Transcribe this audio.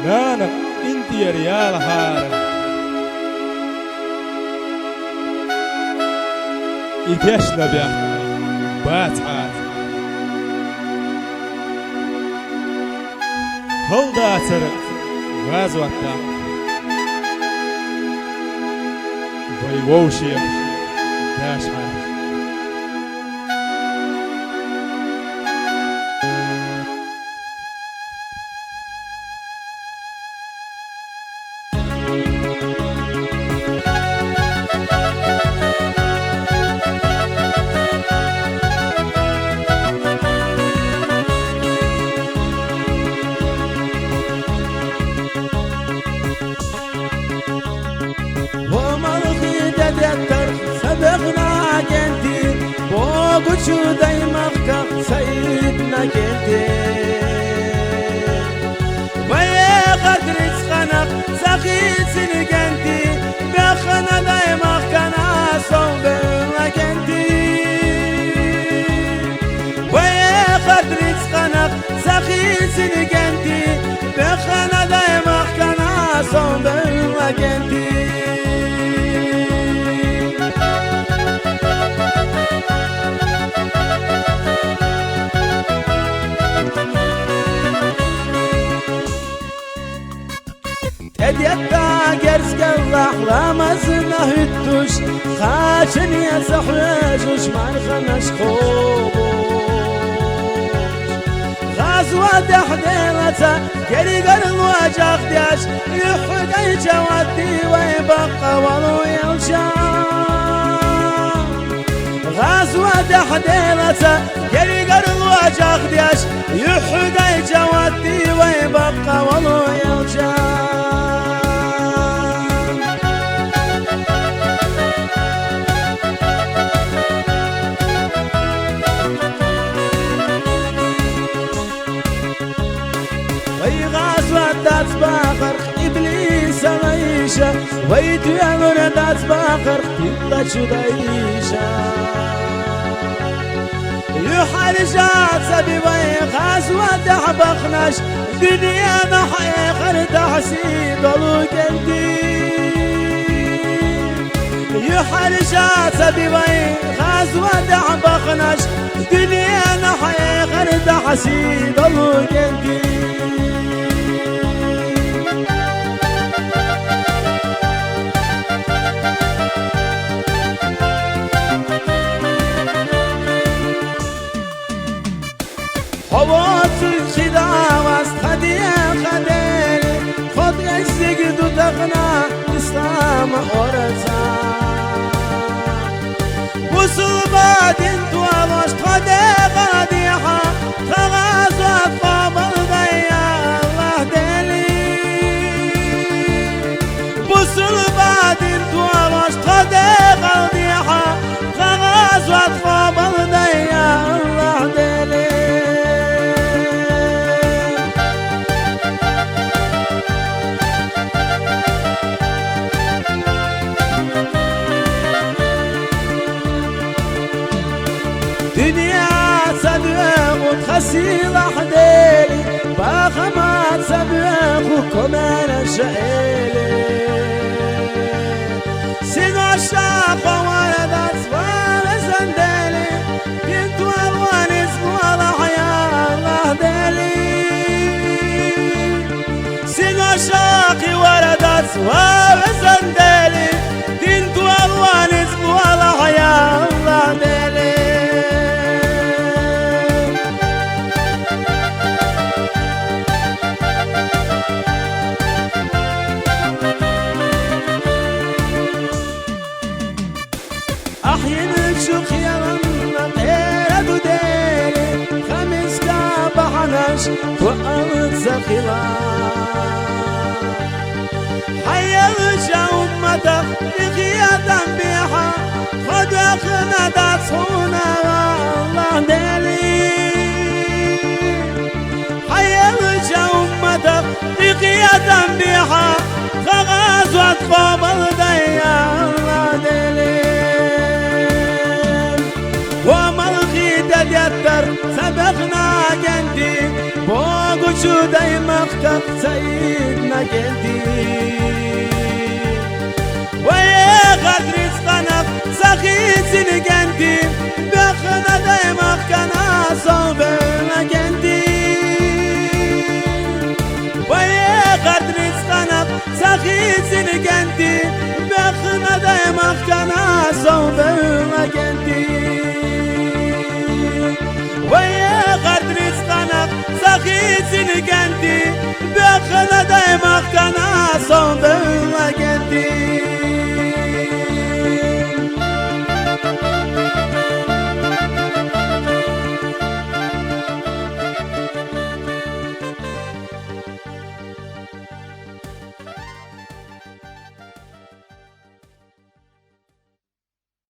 نانا انت يا ريال هارة يتيشنا بيا بات عاد هل داتر غاز وقتا ويوشي داش عاد سبقنا جنتي فوق شو دايمك سيدنا جنتي ويا قدر خنق سخيت سنجنتي بخنا دايمك كان صوب جنتي ويا قدر خنق سخيت سنجنتي بخنا دايمك كان صوب جنتي يدا جرس قلح رمزنا هدوش خاشن يا سحوش ما نخنش خوبوش غازوة دحديرتا قري قرن واجه خداش يحقي جوادي ويبقى ولو يلشام غازوة دحديرتا قري قرن واجه خداش يحقي جوادي ويبقى ولو يلشام باخر إبليس عيشة ويت يا ولد باخر يلا شو دايشة يحرجات سبي ويخاز ودحبخناش دنيا نحي خرد حسيد ولو قلبي يحرجات سبي ويخاز ودحبخناش دنيا نحي خرد حسيد ولو قلبي حوات الخداوة خديا خديري خد يسجد دغنا إسلام أورزا وصل بعد انتو عمش خدي غاديحة تغازوا الطابل ضيا الله دلي وصل بعد انتو عمش خدي غاديحة تغازوا الطابل ضيا الله دلي دنيا سبيخ خسيل حديلي باخمات سبيخ وكمان شعيلي سينو الشاق وولد أصفار زندلي بنت والوان اسمه الحياة الله دلي سينو الشاق ولد أصفار زندلي بنت والوان اسمه الحياة الله دلي أحيانا شوخ يا رمنا غير دوديلي خمس كابحناش وأرض زخيلا حيا رجع أمتك بغيادا بيحا خد أخنا داتسونا والله ديلي حيا رجع أمتك بغيادا بيحا خغاز واتقابل ديا الله ديلي وما الغيدة يتر سبقنا جندي Boğucu daymakta sayidna geldi Vaya kadris kanak sakizini geldi Bakına daymak kana soğbına geldi Vaya kadris kanak sakizini geldi Bakına daymak kana soğbına geldi Vaya kadris kanak sakizini geldi Bakına daymak kana soğbına geldi